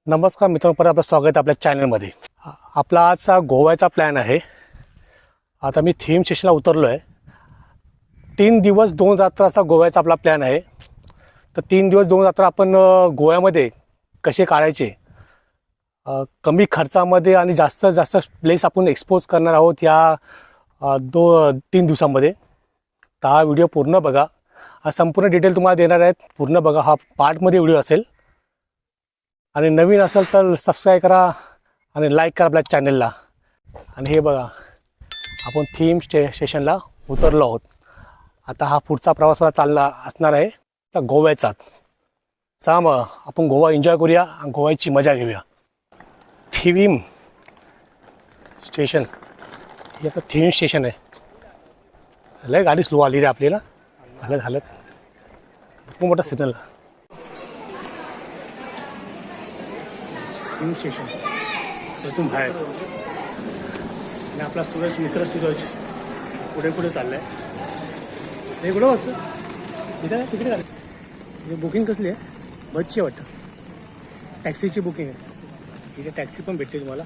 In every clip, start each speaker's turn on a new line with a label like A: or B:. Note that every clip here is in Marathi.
A: नमस्कार मित्रांनो, परत आपलं स्वागत आहे आपल्या चॅनलमध्ये. आपला आजचा गोव्याचा प्लॅन आहे. आता मी थीम स्टेशनला उतरलो आहे. 3 दिवस 2 रात्र असा गोव्याचा आपला प्लॅन आहे. तर 3 दिवस 2 रात्र आपण गोव्यामध्ये कसे काढायचे, कमी खर्चामध्ये आणि जास्तीत जास्त प्लेस आपण एक्सपोज करणार आहोत या 3 दिवसामध्ये. तर हा व्हिडिओ पूर्ण बघा. हा संपूर्ण डिटेल तुम्हाला देणार आहेत. पूर्ण बघा, हा पार्टमध्ये व्हिडिओ असेल. आणि नवीन असेल तर सबस्क्राईब करा आणि लाईक करा आपल्या चॅनलला. आणि हे बघा, आपण थीम स्टेशनला उतरलो आहोत. आता हा पुढचा प्रवास मला चालला असणार आहे तर गोव्याचाच. चला मग आपण गोवा एन्जॉय करूया आणि गोव्याची मजा घेऊया. थीम स्टेशन हे आता थीम स्टेशन आहे. लय गाडी स्लो आली रे आपल्याला. झालं खूप मोठा सिग्नल. थीम स्टेशन तिथून बाहेर आणि आपला मित्र सूरज पुढे चाललाय. हे कुठं बसतं इथं तिकडे काय हे बुकिंग कसली आहे? बसची वाटतं, टॅक्सीची बुकिंग आहे. इथे टॅक्सी पण भेटते तुम्हाला.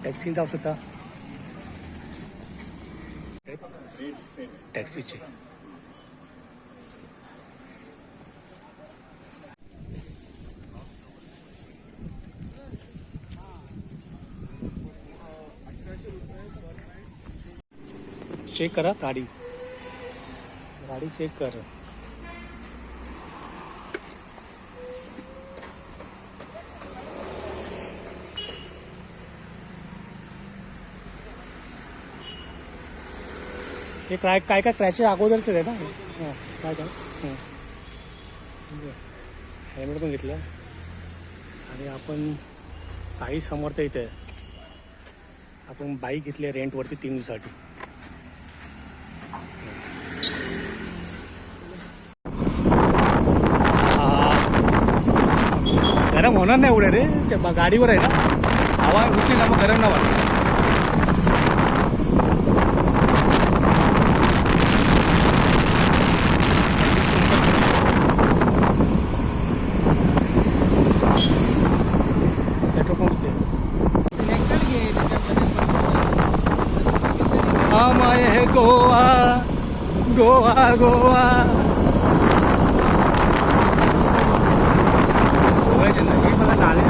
A: टॅक्सीने जाऊ शकता. टॅक्सीची चेक करा. गाडी चेक कर. हे काय क्रॅचेस अगोदरच आहे ना. हां काय हेल्मेट पण घेतलं. आणि आपण साई समर्थ इथे आपण बाईक घेतली आहे रेंटवरती 3 दिवसासाठी. गरम होणार नाही एवढे रे, ते गाडीवर आहे ना. हवा उठली ना मग गरम ना वाटत. आमाय हे गोवा गोवा गोवा. गोव्याचे ना हे बघा नाले.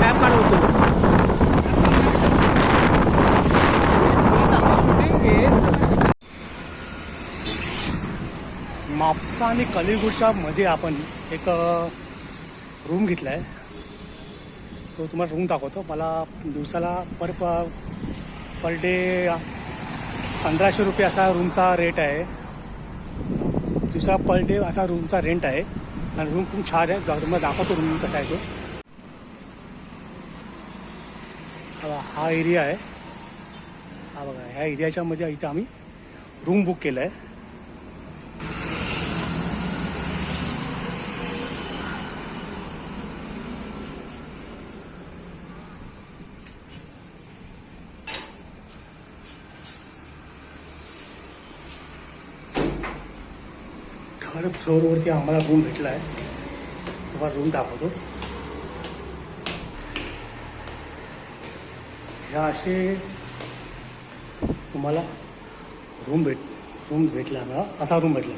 A: मॅप काढवतो. मापसा आणि कलिंगूटच्या मध्ये आपण एक रूम घेतला आहे. तो तुम्हाला रूम दाखवतो. मला दिवसाला पर डे 1500 रुपये असा रूमचा रेट आहे. दिवसा पर डे असा रूमचा रेंट आहे. आणि रूम खूप छान आहे. तुम्हाला दाखवतो रूम कसा आहे तो. हा एरिया आहे. हा बघा, ह्या एरियाच्या मध्ये इथं आम्ही रूम बुक केलं आहे. थर्ड फ्लोअरवरती आम्हाला रूम भेटला आहे. तुम्हाला रूम दाखवतो. ह्या असे तुम्हाला रूम भेटला आम्हाला. असा रूम भेटला.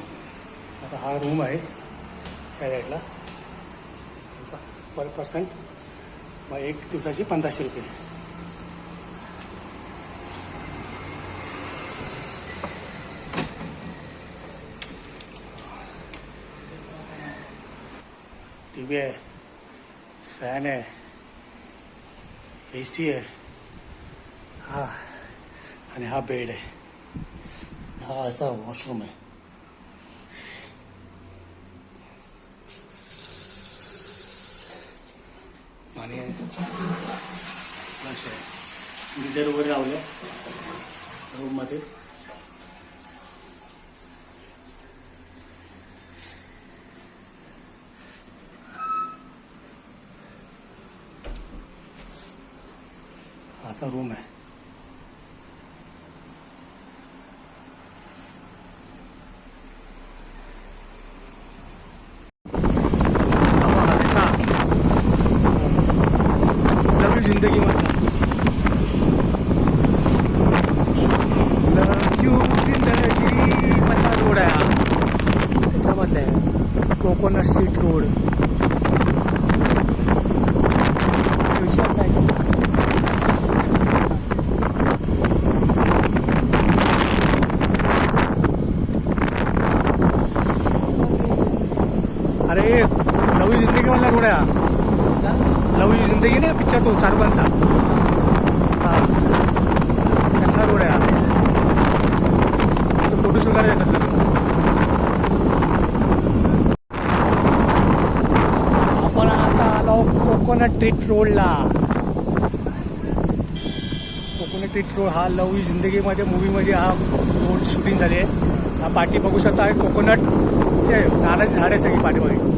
A: आता हा रूम आहे त्या साईडला. पर पर्सन मग 1 दिवसाची 1500 रुपये. टीव्ही आहे, फॅन आहे, AC आहे. हा आणि हा बेड आहे. हा असा वॉशरूम आहे. आणि गिझर वगैरे लावलं रूममध्ये. असा रूम आहे. नवी जिंदगी मधला जिंदगी मधला रोड आहे हा. त्याच्यामधला आहे कोकोनट स्ट्रीट रोड. विचार नाही. अरे नवी जिंदगी मधला रोड आहे हा. नवी जिंदगी ना पिक्चर तो 4-5चा. हा त्यातला रोड आहे हा. तो फोटोशूट करायला येतात लोक. आपण आता आलो कोकोनट स्ट्रीट रोडला. कोकोनट स्ट्रीट रोड हा नवी जिंदगीमध्ये मूवीमध्ये हा रोड शूटिंग झाली आहे. हा पाठी बघू शकता आहे कोकोनटचे नारळाची झाड आहे सगळी पाठीमागे.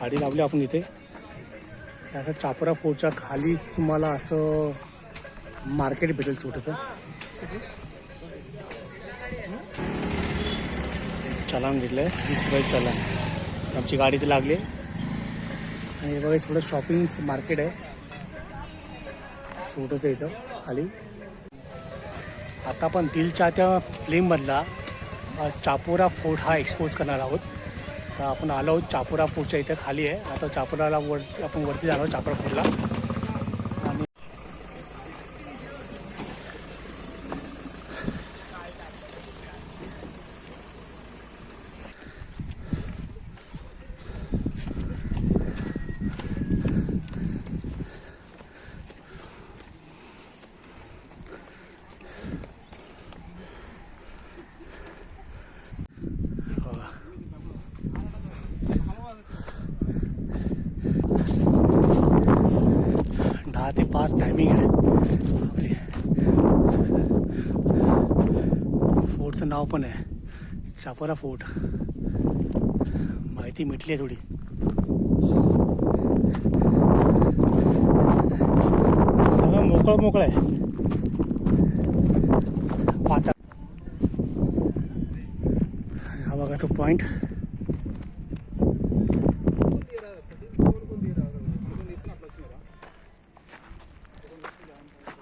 A: गाडी लावली आपण इथे. असं चापोरा फोर्टच्या खालीच तुम्हाला असं मार्केट भेटेल छोटंसं. चलान घेतलंय 20 रुपये चलान. आमची गाडी इथे लागली आणि बघा थोडं शॉपिंग मार्केट आहे छोटंसं इथं खाली. आता आपण दिल चाहत्या फिल्ममधला चापोरा फोर्ट हा एक्सपोज करणार आहोत. तर आपण आलो आहोत चापोरा फोर्टच्या इथे खाली आहे. आता चापोराला आपण वरती जाणार आहोत चापोरा फोर्टला. आणि ते 5 टायमिंग आहे. फोर्टचं नाव पण आहे चापोरा फोर्ट. माहिती मिटली आहे थोडी. सगळं मोकळं आहे. आता हा बघा तो पॉइंट.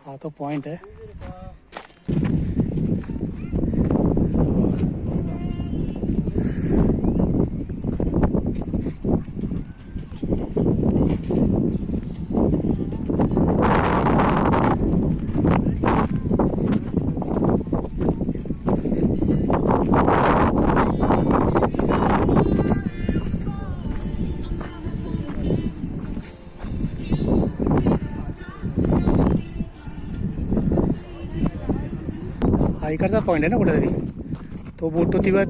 A: हा तो पॉइंट आहे. हा इकडचा पॉईंट आहे ना कुठेतरी. तो बोट तो तिला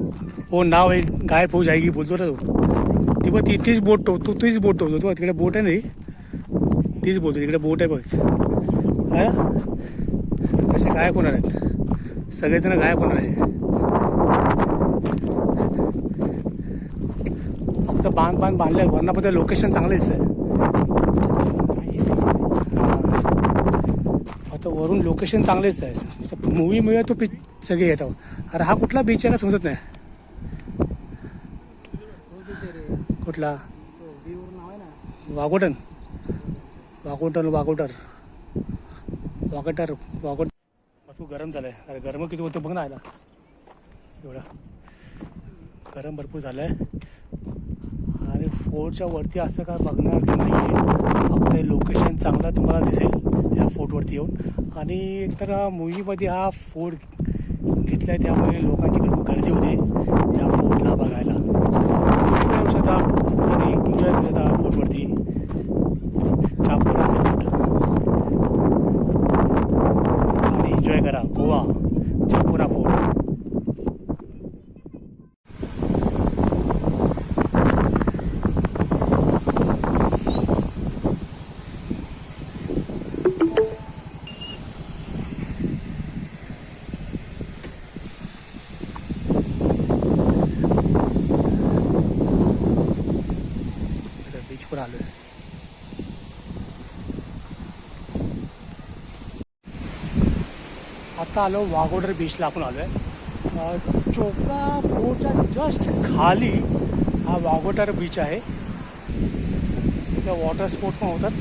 A: वो नाव आहे गायब हो जाएगी बोलतो ना तो. ती बघ तीच बोट तो तीच बोट ठेवतो. तो तिकडे बोट आहे नाही तीच बोलतो. तिकडे बोट आहे बघ. हा कसे गायब होणार आहेत सगळेजण गायब होणार आहे. फक्त बांधले वरना पण लोकेशन चांगलं दिसतंय. आता वरून लोकेशन चांगलं दिसतंय. मूवीमुळे तो सगळे येतो. अरे हा कुठला बीच आहे का समजत नाही. कुठला वाघोटन भरपूर गरम झालं आहे. अरे गरम किती होतं बघ ना. आयला एवढा गरम भरपूर झालं आहे. आणि फोर्टच्या वरती असं काय बघणार नाही आहे. फक्त लोकेशन चांगलं तुम्हाला दिसेल या फोर्टवरती येऊन. आणि एकतर मूवीमध्ये हा फोर्ट घेतला आहे त्यामुळे लोकांची गर्दी होते या फोर्टला बघायला. तुम्ही पण येऊ शकता आणि एन्जॉय करू शकता फोर्टवरती. चापोरा फोर्ट आणि एन्जॉय करा गोवा चापोरा फोर्ट. बीचवर आलो आहे. आता आलो वाघोडर बीचला आपण आलो आहे. चोपडा फोर्टच्या जस्ट खाली हा वाघोडर बीच आहे. इथे वॉटर स्पोर्ट पण होतात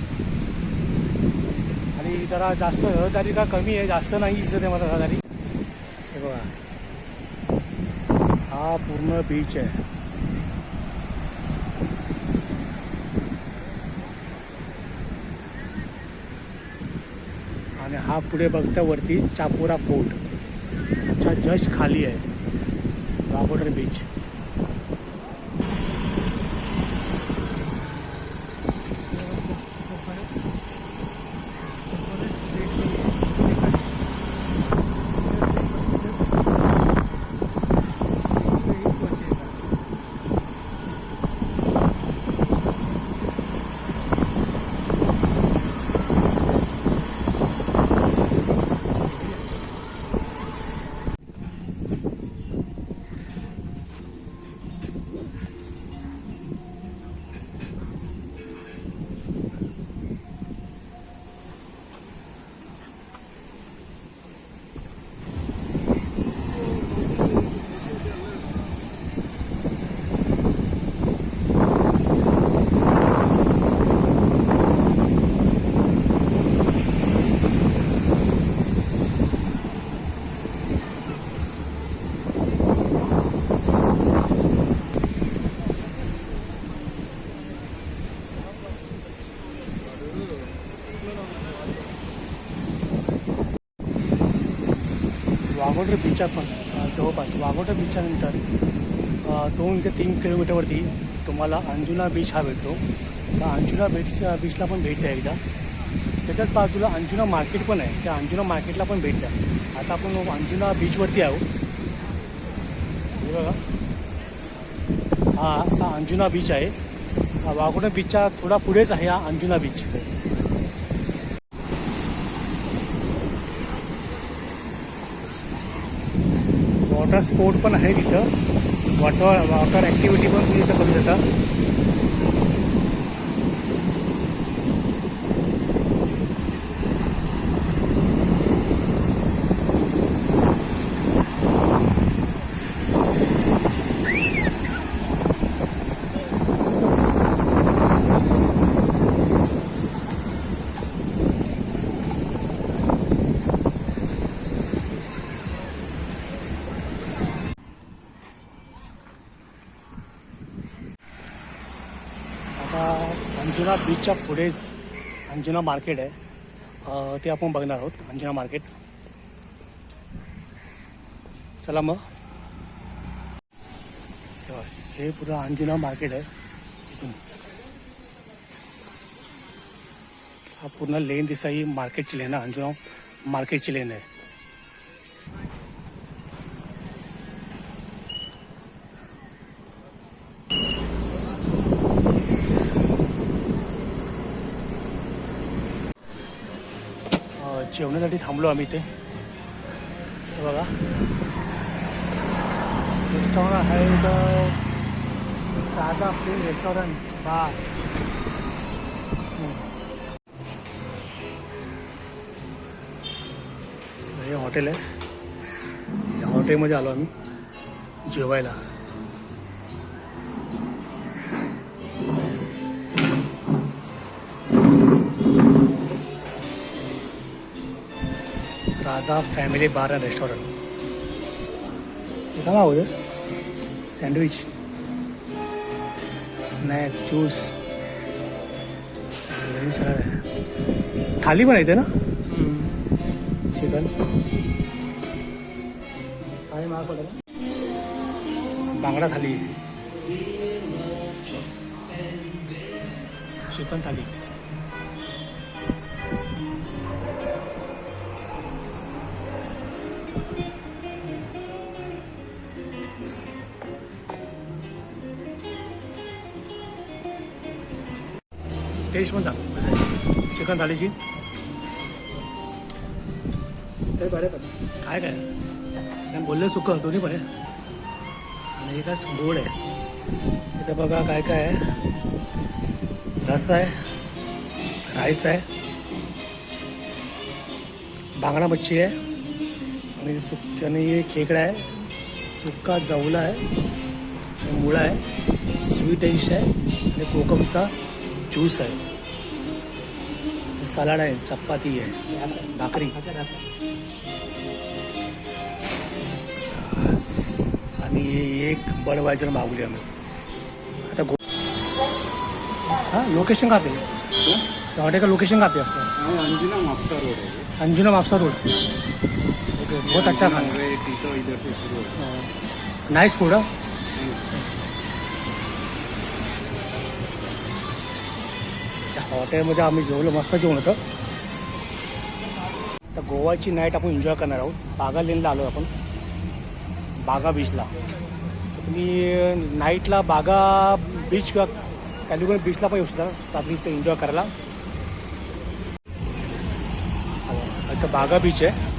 A: आणि जरा जास्त रहदारी का कमी आहे, जास्त नाही दिसत आहे मला रहदारी. हे बघा हा पूर्ण बीच आहे. आणि हा पुढे बघता वरती चापोरा फोर्ट जस्ट खाली आहे वाघोडर बीच. वाघोडर बीचच्या पण जवळपास वाघोडर बीचच्या नंतर 2 ते 3 किलोमीटरवरती तुम्हाला अंजुना बीच हा भेटतो. त्या अंजुना बीचला पण भेट द्या एकदा. त्याच्याच बाजूला अंजुना मार्केट पण आहे, त्या अंजुना मार्केटला पण भेट द्या. आता आपण अंजुना बीचवरती आहो. हे बघा हा असा अंजुना बीच आहे. वाघोडर बीचच्या थोडा पुढेच आहे हा अंजुना बीच. वॉटर स्पोर्ट पण आहे तिथं. वॉटर ॲक्टिव्हिटी पण तुम्ही इथं करू शकता. अंजुना बीचच्या पुढेच अंजुना मार्केट आहे, ते आपण बघणार आहोत. अंजुना मार्केट चला मग. हे पुढं अंजुना मार्केट आहे. इथून हा पूर्ण लेन दिसा ही मार्केटची लेन आहे. अंजुना मार्केटची लेन आहे. जेवणासाठी थांबलो आम्ही इथे. बघा रेस्टॉरंट आहे इथं, राजा प्लेन रेस्टॉरंट बार. हे हॉटेल आहे. या हॉटेलमध्ये आलो आम्ही जेवायला. राजा फॅमिली बार अँड रेस्टॉरंट. इथं ना होतं सँडविच, स्नॅक, ज्यूस, सगळं आहे. थाली पण येते ना, चिकन. काय महाग पडेल. बांगडा थाली, चिकन थाली. टेस्ट पण सांग कसं आहे चिकन थालीची. काय बरं काय काय बोलले सुकं दोन्ही पण आहे. आणि हे काय गोड आहे. इथं बघा काय काय आहे. रस्सा आहे, राईस आहे, बांगडा मच्छी आहे, आणि हे खेकडा आहे, सुक्का जवला आहे, मुळा आहे, स्वीट डिश आहे आणि कोकमचा ज्यूस आहे, सलाड आहे, चपाती आहे, भाकरी आणि एक बडवायजर मागवली आम्ही. आता हाँ लोकेशन कहाँ पे है? हॉटेल का लोकेशन कहाँ पे है आपका?
B: अंजुना मापसा रोड है.
A: अंजुना मापसा रोड. ओके, बहुत अच्छा खाना है.
B: इधर से शुरू होता
A: नाइस फूड. हॉटेलमध्ये आम्ही जेवलो, मस्त जेवण होतं. तर गोवाची नाईट आपण एन्जॉय करणार आहोत. बागा लेनला आलो आपण, बागा बीचला. तुम्ही नाईटला बागा बीच किंवा कॅलिफोर्निया बीचला पण येऊ शकता रात्रीचं एन्जॉय करायला. इथं बागा बीच आहे.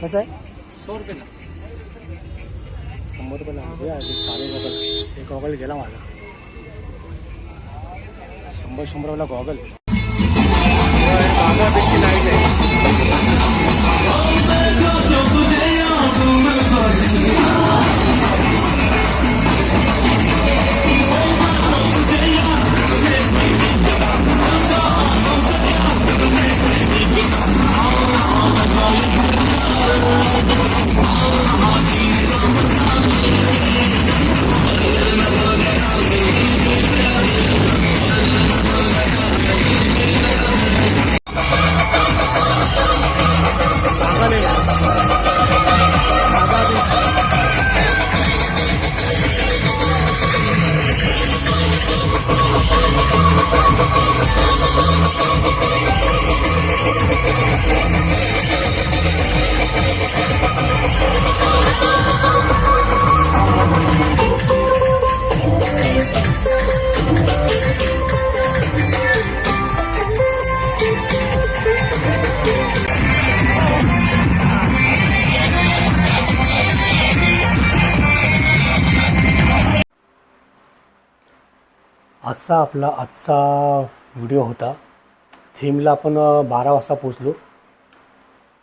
A: कसं आहे?
B: 100 रुपये.
A: 100 रुपयाला चालेल. गॉगल एक गॉगल गेला माझा. 100 रुपयाला गॉगल. बागा बीचची नाईट आहे. असा आपला आजचा व्हिडिओ होता. थीमला आपण 12 वाजता पोचलो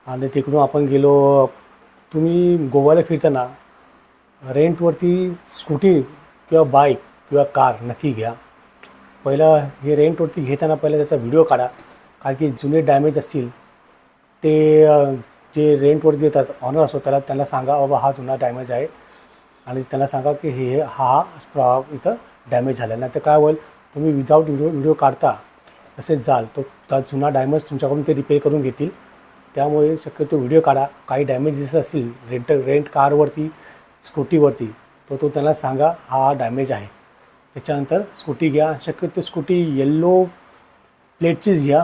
A: आणि तिकडून आपण गेलो. तुम्ही गोव्याला फिरताना रेंटवरती स्कूटी किंवा बाईक किंवा कार नक्की घ्या. पहिलं हे रेंटवरती घेताना पहिलं त्याचा व्हिडिओ काढा, कारण की जुने डॅमेज असतील ते जे रेंटवरती देतात ऑनर असतो त्यांना सांगा बाबा हा जुना डॅमेज आहे, आणि त्यांना सांगा की हे हा इथं डॅमेज झाला. नाही तर काय होईल, तुम्ही विदाऊट व्हिडिओ काढता तसेच जाल, तो जुना डॅमेज तुमच्याकडून ते रिपेअर करून घेतील. त्यामुळे शक्यतो व्हिडिओ काढा. काही डॅमेजेस असतील रेंट कारवरती स्कूटीवरती तो त्यांना सांगा हा डॅमेज आहे. त्याच्यानंतर स्कूटी घ्या. शक्यतो स्कूटी येल्लो प्लेटचीच घ्या,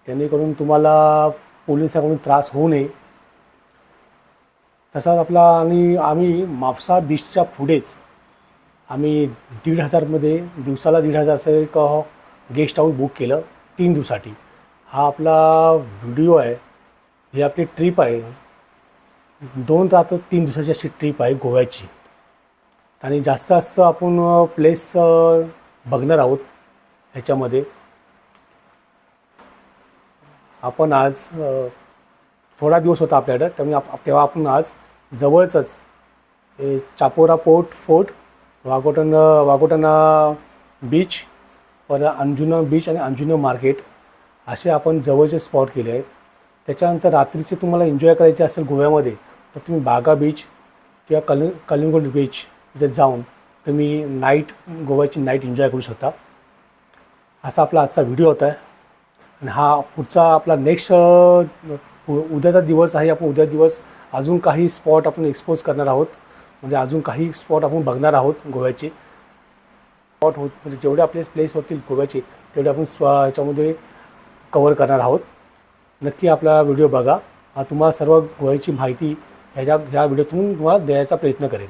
A: जेणेकरून तुम्हाला पोलिसांकडून त्रास होऊ नये. तसाच आपला आणि आम्ही मापसा बीचच्या पुढेच आम्ही 1,500मध्ये दिवसाला 1,500चं एक गेस्ट हाऊस बुक केलं 3 दिवसासाठी. हा आपला व्हिडिओ आहे. ही आपली ट्रिप आहे. 2 रात्र 3 दिवसाची अशी ट्रिप आहे गोव्याची. आणि जास्त आपण प्लेस बघणार आहोत ह्याच्यामध्ये. आपण आज थोडा दिवस होता आपल्याकडं, त्यामुळे तेव्हा आपण आज जवळचंच चापोरा फोर्ट, वागोटना बीच, परत अंजुना बीच आणि अंजुना मार्केट असे आपण जवळचे स्पॉट केले आहेत. त्याच्यानंतर रात्रीचे तुम्हाला एन्जॉय करायचे असेल गोव्यामध्ये तर तुम्ही बागा बीच किंवा कलिंगड बीच इथे जाऊन तुम्ही गोव्याची नाईट एन्जॉय करू शकता. असा आपला आजचा व्हिडिओ होता आहे. आणि हा पुढचा आपला नेक्स्ट उद्याचा दिवस आहे. आपण उद्या दिवस अजून काही स्पॉट आपण एक्सपोज करणार आहोत, म्हणजे अजून काही स्पॉट आपण बघणार आहोत गोव्याचे. स्पॉट म्हणजे जेवढे आपले प्लेस होतील गोव्याचे तेवढे आपण ह्याच्यामध्ये कवर करणार आहोत. नक्की आपला व्हिडिओ बघा. तुम्हाला सर्व गोव्याची माहिती ह्या व्हिडिओतून तुम्हाला देण्याचा प्रयत्न करेन.